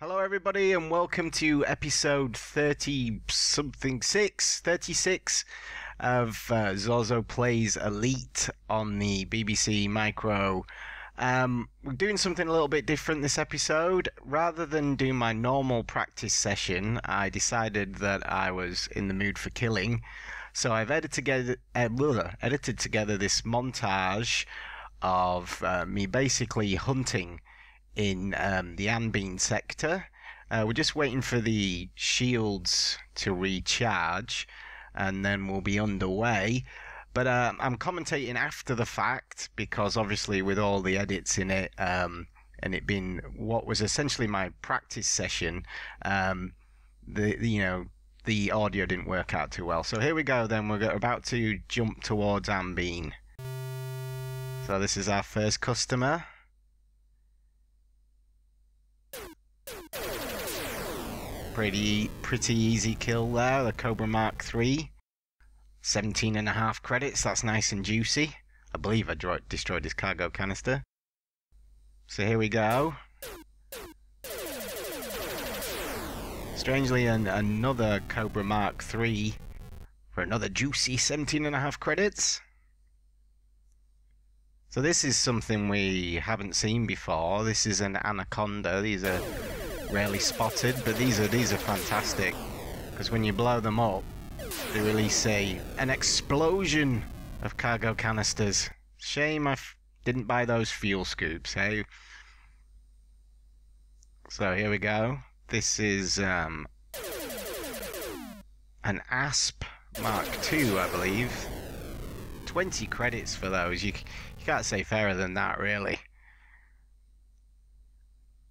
Hello everybody and welcome to episode 36 of ZorzoPlays Elite on the BBC Micro. We're doing something a little bit different this episode. Rather than do my normal practice session, I decided that I was in the mood for killing. So I've edited together this montage of me basically hunting in the Anbean sector. We're just waiting for the shields to recharge and then we'll be underway. But I'm commentating after the fact because obviously with all the edits in it and it being what was essentially my practice session, the audio didn't work out too well. So here we go then, we're about to jump towards Anbean. So this is our first customer. Pretty easy kill there, the Cobra Mark III. 17.5 credits, that's nice and juicy. I believe I destroyed his cargo canister. So here we go. Strangely, another Cobra Mark III for another juicy 17.5 credits. So this is something we haven't seen before. This is an Anaconda. These are rarely spotted, but these are fantastic because when you blow them up, they release an explosion of cargo canisters. Shame I didn't buy those fuel scoops, hey? So here we go. This is an Asp Mark II, I believe. 20 credits for those. You can't say fairer than that, really.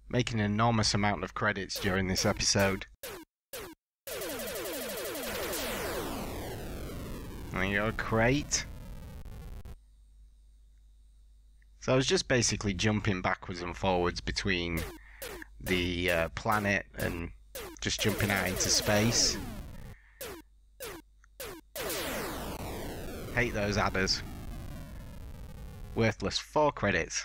Making an enormous amount of credits during this episode. There you go, crate. So I was just basically jumping backwards and forwards between the planet and just jumping out into space. Hate those adders. Worthless, 4 credits.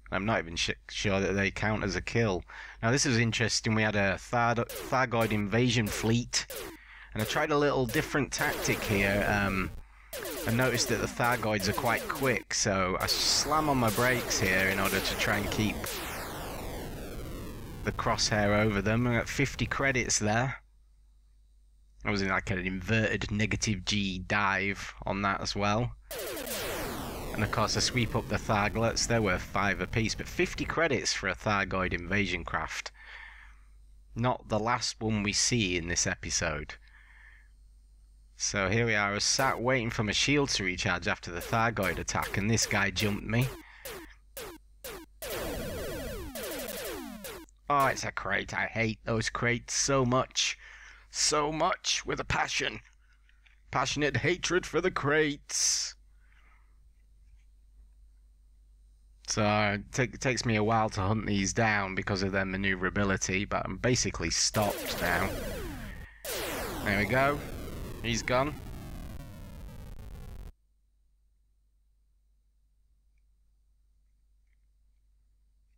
I'm not even sure that they count as a kill. Now this is interesting, we had a Thargoid invasion fleet, and I tried a little different tactic here. I noticed that the Thargoids are quite quick, so I slam on my brakes here in order to try and keep the crosshair over them. I got 50 credits there. I was in like an inverted negative G dive on that as well. And of course I sweep up the Tharglets, they're worth 5 apiece, but 50 credits for a Thargoid invasion craft. Not the last one we see in this episode. So here we are, I was sat waiting for my shield to recharge after the Thargoid attack, and this guy jumped me. Oh, it's a crate, I hate those crates so much. So much, with a passion. Passionate hatred for the crates. So it takes me a while to hunt these down because of their maneuverability, but I'm basically stopped now. There we go. He's gone.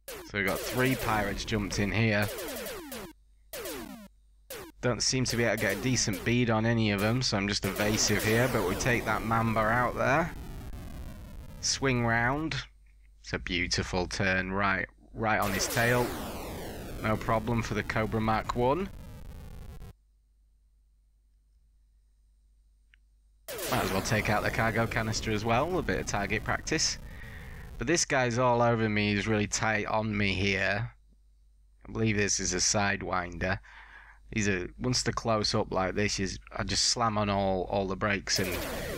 So we've got 3 pirates jumped in here. Don't seem to be able to get a decent bead on any of them, so I'm just evasive here, but we take that Mamba out there. Swing round. It's a beautiful turn, right on his tail. No problem for the Cobra Mark I. Might as well take out the cargo canister as well, a bit of target practice. But this guy's all over me, he's really tight on me here. I believe this is a Sidewinder. Once they're close up like this, I just slam on all the brakes and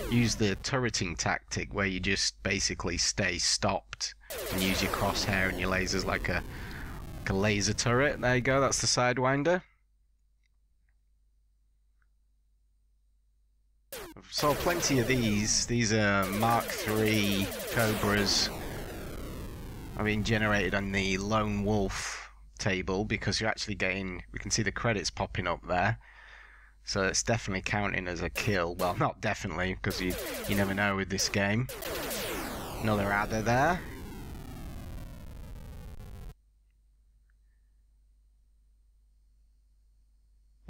use the turreting tactic where you just basically stay stopped and use your crosshair and your lasers like a laser turret. There you go, that's the Sidewinder. Saw plenty of these. These are Mark III Cobras. Are being generated on the Lone Wolf table because you're actually getting, we can see the credits popping up there. So it's definitely counting as a kill. Well, not definitely, because you never know with this game. Another adder there.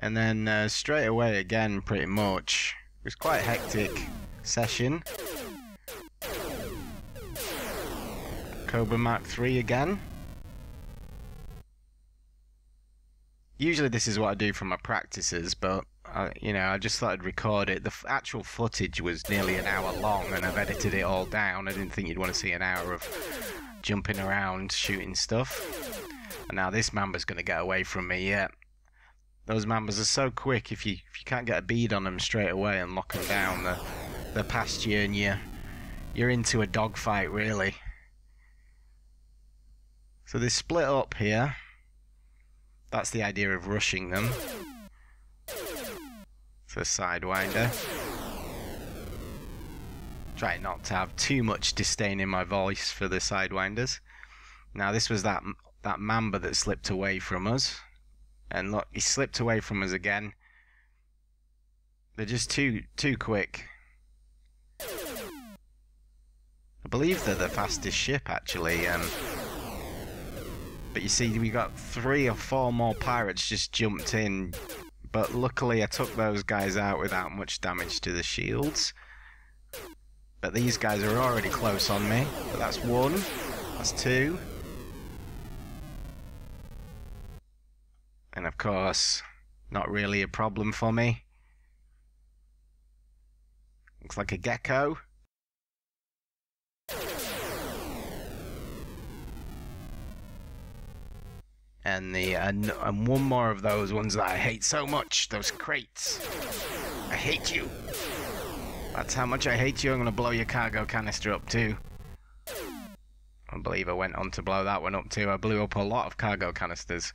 And then straight away again, pretty much. It was quite a hectic session. Cobra Mark III again. Usually this is what I do for my practices, but you know, I just thought I'd record it. The actual footage was nearly an hour long, and I've edited it all down. I didn't think you'd want to see an hour of jumping around, shooting stuff. And now this mamba's going to get away from me. Yeah, those mambas are so quick. If you can't get a bead on them straight away and lock them down, they're past you, and you're into a dogfight really. So they split up here. That's the idea of rushing them. For Sidewinder. Try not to have too much disdain in my voice for the Sidewinders. Now this was that mamba that slipped away from us. And look, he slipped away from us again. They're just too quick. I believe they're the fastest ship actually. But you see, we got 3 or 4 more pirates just jumped in. But luckily I took those guys out without much damage to the shields. But these guys are already close on me. But that's 1. That's 2. And of course, not really a problem for me. Looks like a gecko. And and one more of those ones that I hate so much, those crates. I hate you. That's how much I hate you. I'm gonna blow your cargo canister up too. I believe I went on to blow that one up too. I blew up a lot of cargo canisters.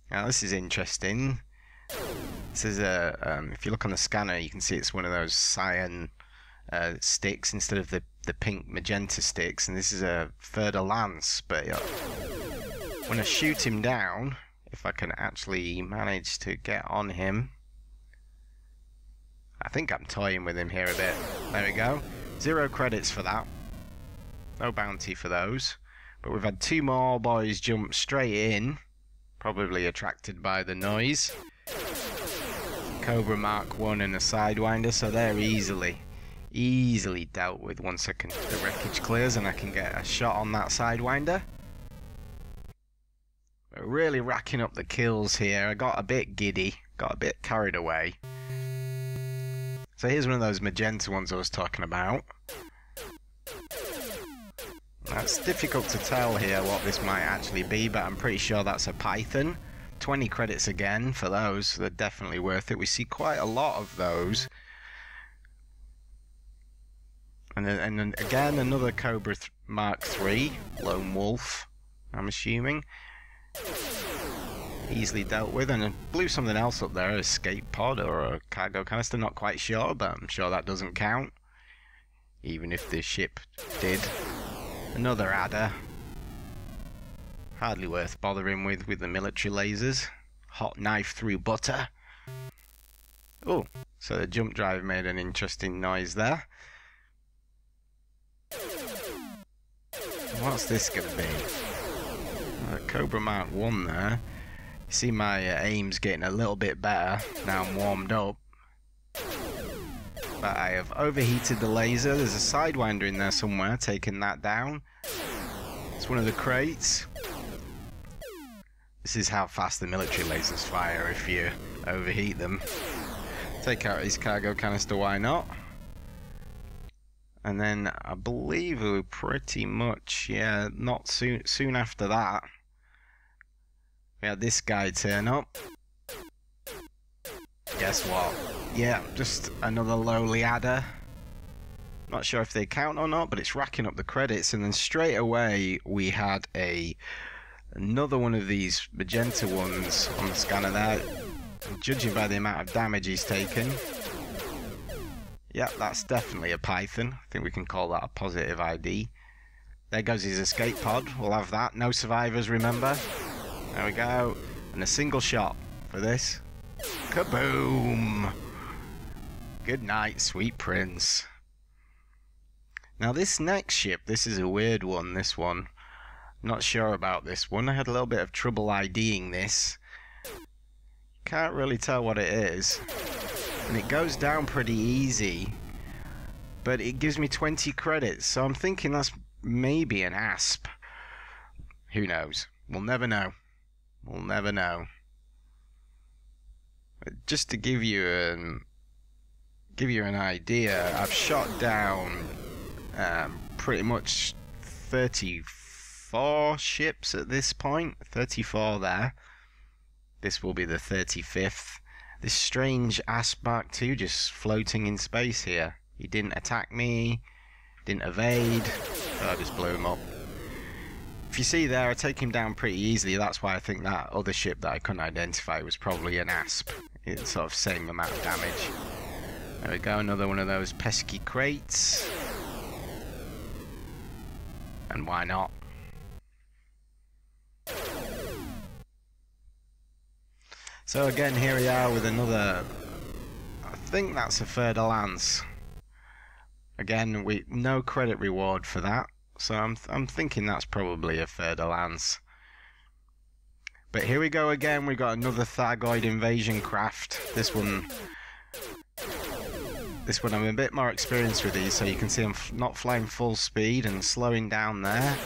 Now this is interesting. This is if you look on the scanner, you can see it's one of those cyan sticks instead of the pink magenta sticks, and this is a further lance. But when I shoot him down, if I can actually manage to get on him, I think I'm toying with him here a bit. There we go. 0 credits for that. No bounty for those. But we've had 2 more boys jump straight in, probably attracted by the noise. Cobra Mark I and a Sidewinder, so they're easily dealt with once the wreckage clears and I can get a shot on that Sidewinder. We're really racking up the kills here. I got a bit giddy, got a bit carried away. So here's one of those magenta ones I was talking about. Now it's difficult to tell here what this might actually be, but I'm pretty sure that's a python. 20 credits again for those, so they're definitely worth it. We see quite a lot of those. And then again, another Cobra Mark III, Lone Wolf, I'm assuming. Easily dealt with, and I blew something else up there, a escape pod or a cargo canister, not quite sure, but I'm sure that doesn't count. Even if the ship did. Another adder. Hardly worth bothering with the military lasers. Hot knife through butter. Oh, so the jump drive made an interesting noise there. What's this going to be? Cobra Mark I there. You see my aim's getting a little bit better now I'm warmed up. But I have overheated the laser. There's a Sidewinder in there somewhere, taking that down. It's one of the crates. This is how fast the military lasers fire if you overheat them. Take out his cargo canister, why not? And then I believe we were pretty much, yeah, not soon after that, we had this guy turn up. Guess what? Yeah, just another lowly adder. Not sure if they count or not, but it's racking up the credits. And then straight away we had another one of these magenta ones on the scanner there. Judging by the amount of damage he's taken. Yep, that's definitely a python. I think we can call that a positive ID. There goes his escape pod. We'll have that. No survivors, remember? There we go. And a single shot for this. Kaboom! Good night, sweet prince. Now this next ship, this is a weird one, this one. Not sure about this one. I had a little bit of trouble IDing this. Can't really tell what it is. And it goes down pretty easy. But it gives me 20 credits, so I'm thinking that's maybe an asp. Who knows? We'll never know. We'll never know. But just to give you an idea, I've shot down pretty much 34 ships at this point. 34 there. This will be the 35th. This strange asp Mark II just floating in space here. He didn't attack me, didn't evade, so I just blew him up. If you see there, I take him down pretty easily. That's why I think that other ship that I couldn't identify was probably an asp. It's sort of same amount of damage. There we go, another one of those pesky crates. And why not? So again, here we are with another, I think that's a Fer-de-Lance. Again, no credit reward for that, so I'm thinking that's probably a Fer-de-Lance. But here we go again, we've got another Thargoid invasion craft. This one I'm a bit more experienced with these, so you can see I'm not flying full speed and slowing down there.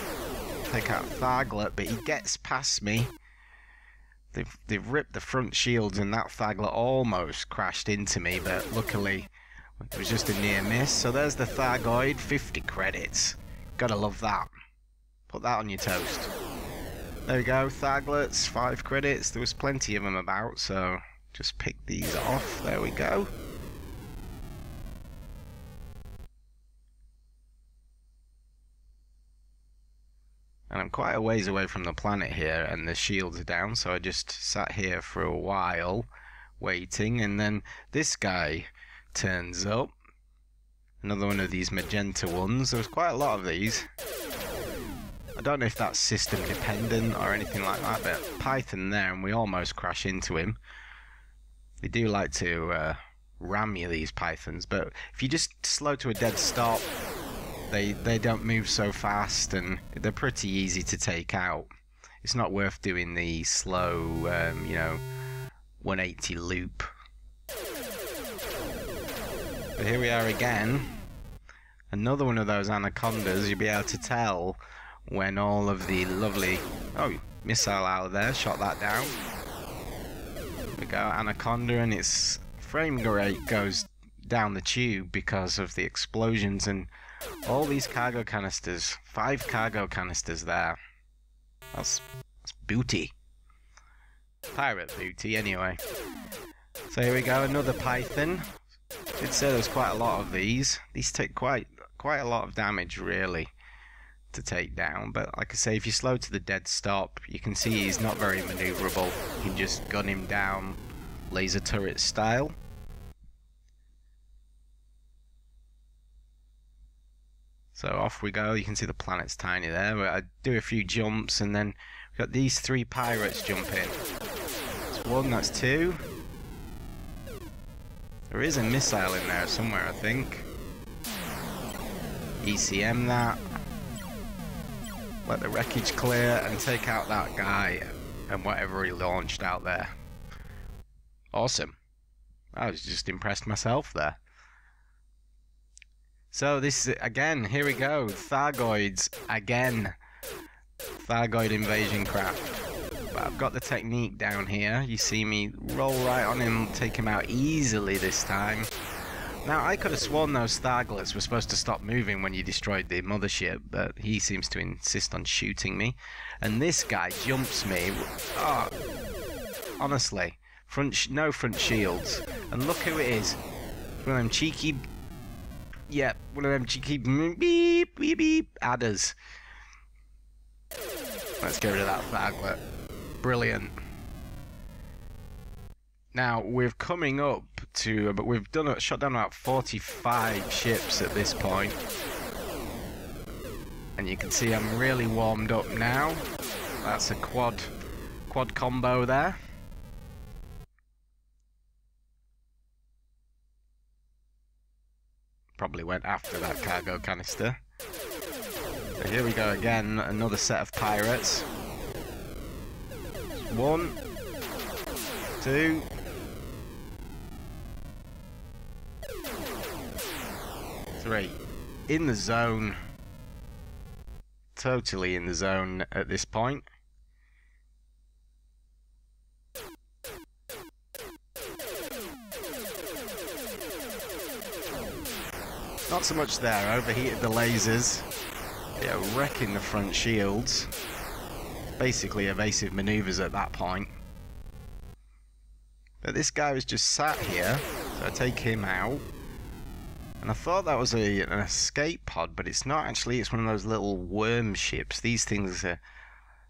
Take out Tharglet, but he gets past me. They've ripped the front shields and that Tharglet almost crashed into me, but luckily it was just a near miss. So there's the Thargoid, 50 credits. Gotta love that. Put that on your toast. There we go, Tharglets, 5 credits. There was plenty of them about, so just pick these off. There we go. And I'm quite a ways away from the planet here, and the shields are down, so I just sat here for a while, waiting, and then this guy turns up. Another one of these magenta ones. There was quite a lot of these. I don't know if that's system dependent or anything like that, but Python there, and we almost crash into him. They do like to ram you, these Pythons, but if you just slow to a dead stop, they don't move so fast, and they're pretty easy to take out. It's not worth doing the slow, you know, 180 loop. But here we are again. Another one of those anacondas. You'll be able to tell when all of the lovely... Oh, missile out there. Shot that down. There we go, anaconda, and its frame rate goes down the tube because of the explosions and all these cargo canisters. 5 cargo canisters there. That's booty. Pirate booty, anyway. So here we go, another Python. Did say there's quite a lot of these. These take quite a lot of damage, really, to take down. But like I say, if you slow to the dead stop, you can see he's not very maneuverable. You can just gun him down, laser turret style. So off we go. You can see the planet's tiny there, but I do a few jumps, and then we've got these 3 pirates jump in. That's 1, that's 2. There is a missile in there somewhere, I think. ECM that. Let the wreckage clear and take out that guy and whatever he launched out there. Awesome. I was just impressed myself there. So this, again, here we go, Thargoids again. Thargoid invasion craft. But I've got the technique down here. You see me roll right on him, take him out easily this time. Now, I could have sworn those Tharglets were supposed to stop moving when you destroyed the mothership, but he seems to insist on shooting me. And this guy jumps me. Oh, honestly, no front shields. And look who it is. One of them cheeky... Yep, one of them cheeky beep, beep, beep adders. Let's get rid of that Tharglet. Brilliant. Now, we're coming up to... But we've shot down about 45 ships at this point. And you can see I'm really warmed up now. That's a quad combo there. Probably went after that cargo canister. So here we go again, another set of pirates. 1, 2, 3. In the zone. Totally in the zone at this point. Not so much there, overheated the lasers. Yeah, wrecking the front shields. Basically evasive maneuvers at that point. But this guy was just sat here, so I take him out. And I thought that was an escape pod, but it's not actually. It's one of those little worm ships. These things are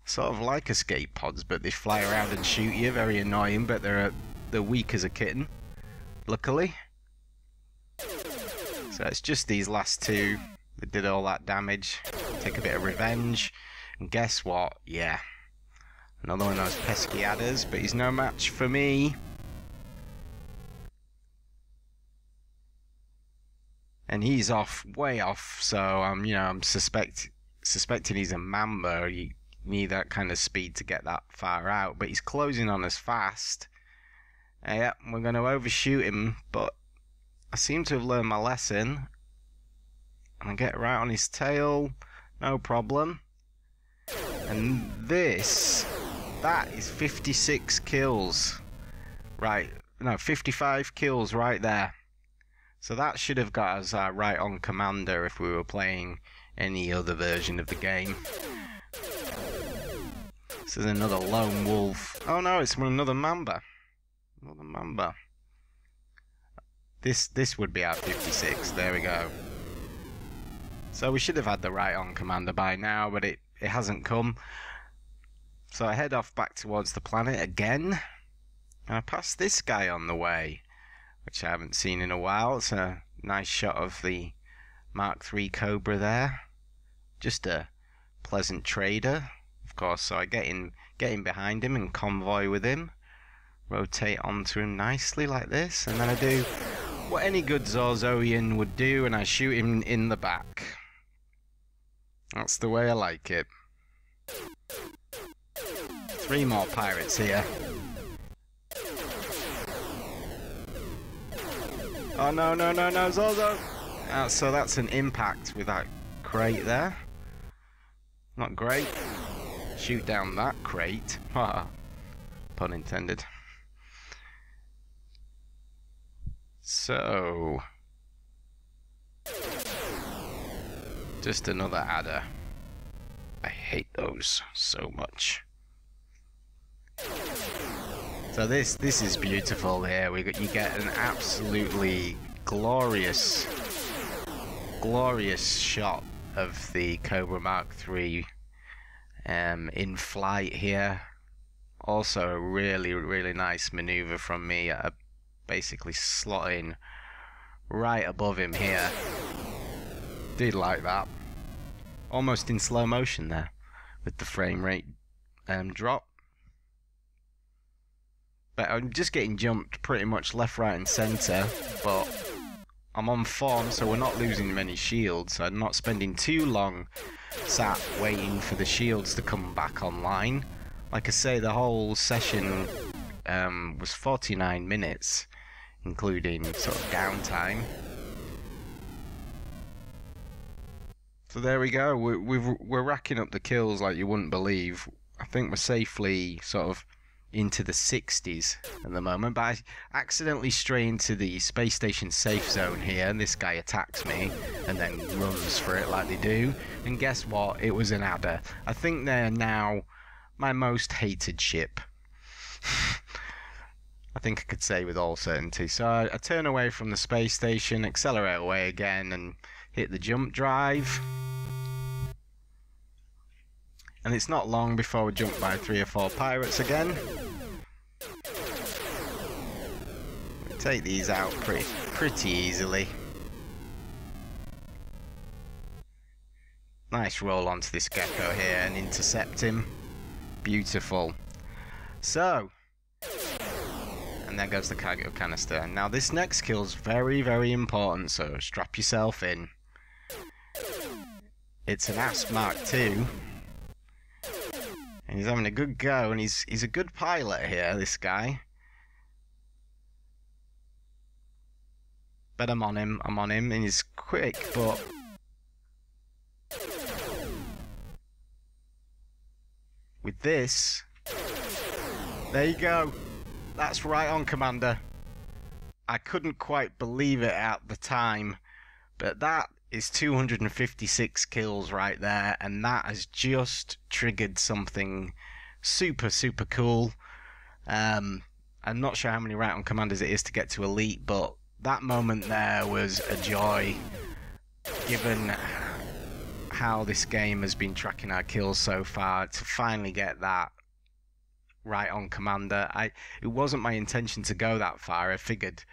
sort of like escape pods, but they fly around and shoot you. Very annoying, but they're weak as a kitten, luckily. So it's just these last two that did all that damage. Take a bit of revenge. And guess what? Yeah. Another one of those pesky adders, but he's no match for me. And he's off, way off, so I'm suspecting he's a mamba. You need that kind of speed to get that far out, but he's closing on us fast. Yeah, we're going to overshoot him, but I seem to have learned my lesson. And I get right on his tail, no problem. And that is 56 kills. Right, no, 55 kills right there. So that should have got us our right on commander if we were playing any other version of the game. This is another lone wolf. Oh no, it's another mamba. Another mamba. This would be our 56. There we go. So we should have had the right on commander by now, but it hasn't come. So I head off back towards the planet again. And I pass this guy on the way, which I haven't seen in a while. It's a nice shot of the Mark III Cobra there. Just a pleasant trader, of course. So I get in behind him and convoy with him. Rotate onto him nicely like this. And then I do what any good Zorzoian would do, and I shoot him in the back. That's the way I like it. 3 more pirates here. Oh no, no, no, no, Zorzo! So that's an impact with that crate there. Not great. Shoot down that crate. Haha. Pun intended. So... just another adder. I hate those so much. So this is beautiful here. You get an absolutely glorious shot of the Cobra Mark III in flight here. Also a really nice maneuver from me. Basically slotting right above him here. Did like that. Almost in slow motion there with the frame rate drop. But I'm just getting jumped pretty much left, right and centre, but I'm on form, so we're not losing many shields. I'm not spending too long sat waiting for the shields to come back online. Like I say, the whole session was 49 minutes, including sort of downtime. So there we go, we're racking up the kills like you wouldn't believe. I think we're safely sort of into the 60s at the moment, but I accidentally stray into the space station safe zone here, and this guy attacks me and then runs for it like they do. And guess what? It was an adder. I think they're now my most hated ship. I think I could say with all certainty. So I turn away from the space station, accelerate away again, and hit the jump drive. And it's not long before we jump by 3 or 4 pirates again. We take these out pretty easily. Nice roll onto this gecko here and intercept him. Beautiful. So, and there goes the cargo canister. Now this next kill's very important, so strap yourself in. It's an Asp Mark II. And he's having a good go, and he's a good pilot here, this guy. But I'm on him, and he's quick, but... with this... there you go. That's right on, Commander. I couldn't quite believe it at the time, but that is 256 kills right there, and that has just triggered something super, super cool. I'm not sure how many right on commanders it is to get to elite, but that moment there was a joy, given how this game has been tracking our kills so far. To finally get that right on commander, it wasn't my intention to go that far. I figured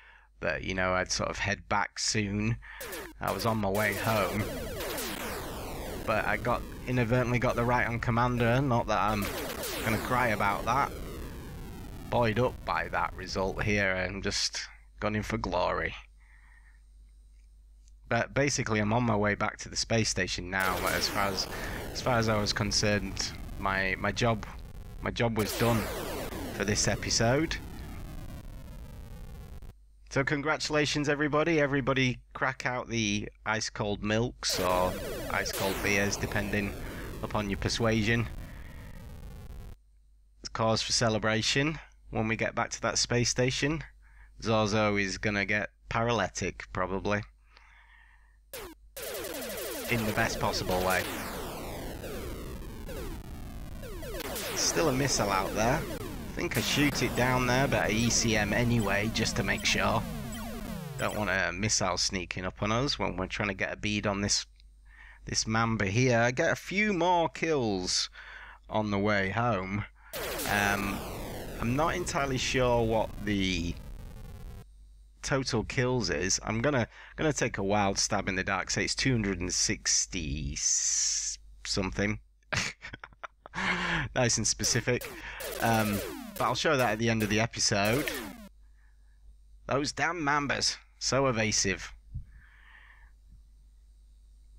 that, you know, I'd sort of head back soon. I was on my way home, but I inadvertently got the right on commander. Not that I'm gonna cry about that. Buoyed up by that result here and just gone in for glory. But basically, I'm on my way back to the space station now. As far as I was concerned, my job was done for this episode. So congratulations, everybody. Everybody crack out the ice cold milks or ice cold beers, depending upon your persuasion. It's cause for celebration when we get back to that space station. Zorzo is gonna get paralytic, probably. In the best possible way. There's still a missile out there. I think I shoot it down there, but I ECM anyway, just to make sure. Don't want a missile sneaking up on us when we're trying to get a bead on this mamba here. I get a few more kills on the way home. I'm not entirely sure what the total kills is. I'm gonna take a wild stab in the dark, say it's 260 something. Nice and specific. But I'll show that at the end of the episode. Those damn mambas, so evasive.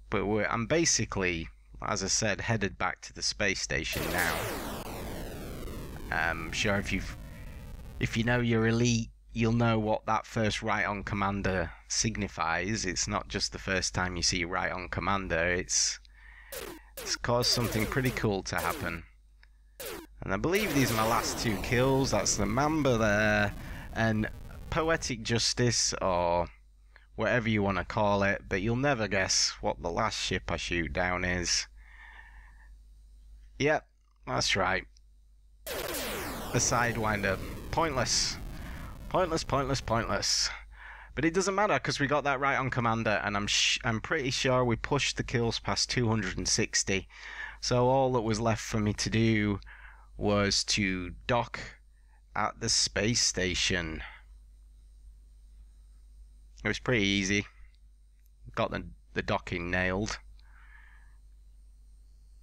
But I'm basically, as I said, headed back to the space station now. I'm sure if you know your elite, you'll know what that first right on commander signifies. It's not just the first time you see right on commander. It's caused something pretty cool to happen. And I believe these are my last two kills. That's the mamba there, and poetic justice, or whatever you want to call it, but you'll never guess what the last ship I shoot down is. Yep, that's right. The Sidewinder. Pointless. Pointless, pointless, pointless. But it doesn't matter, because we got that right on commander, and I'm pretty sure we pushed the kills past 260. So all that was left for me to do was to dock at the space station. It was pretty easy. Got the docking nailed.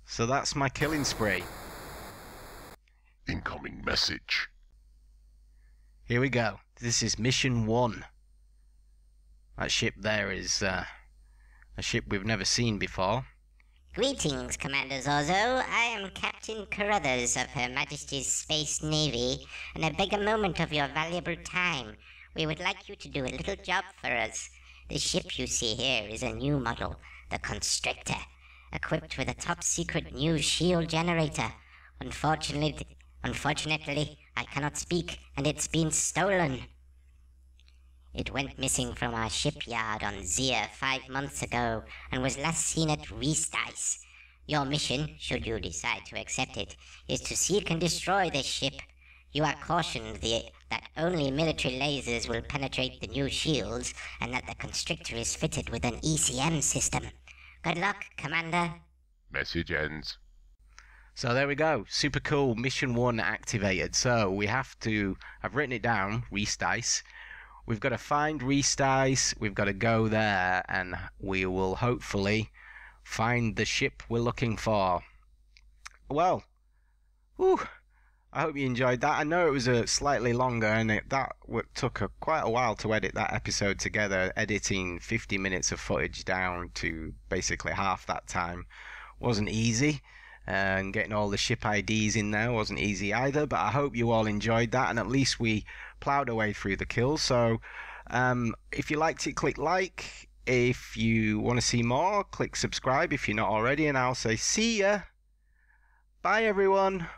So that's my killing spree. Incoming message. Here we go. This is mission 1. That ship there is a ship we've never seen before. Greetings, Commander Zorzo. I am Captain Carruthers of Her Majesty's Space Navy, and I beg a moment of your valuable time. We would like you to do a little job for us. The ship you see here is a new model, the Constrictor, equipped with a top-secret new shield generator. Unfortunately, I cannot speak, and it's been stolen. It went missing from our shipyard on Zir 5 months ago, and was last seen at Reestice. Your mission, should you decide to accept it, is to seek and destroy this ship. You are cautioned that only military lasers will penetrate the new shields, and that the Constrictor is fitted with an ECM system. Good luck, Commander. Message ends. So there we go. Super cool. Mission 1 activated. So we have to... I've written it down. Reestice. We've got to find Reestice. We've got to go there, and we will hopefully find the ship we're looking for. Well, whew, I hope you enjoyed that. I know it was a slightly longer, and took quite a while to edit that episode together. Editing 50 minutes of footage down to basically half that time wasn't easy, and getting all the ship IDs in there wasn't easy either. But I hope you all enjoyed that, and at least we plowed our way through the kills. So, if you liked it, click like. If you want to see more, click subscribe if you're not already, and I'll say see ya. Bye, everyone.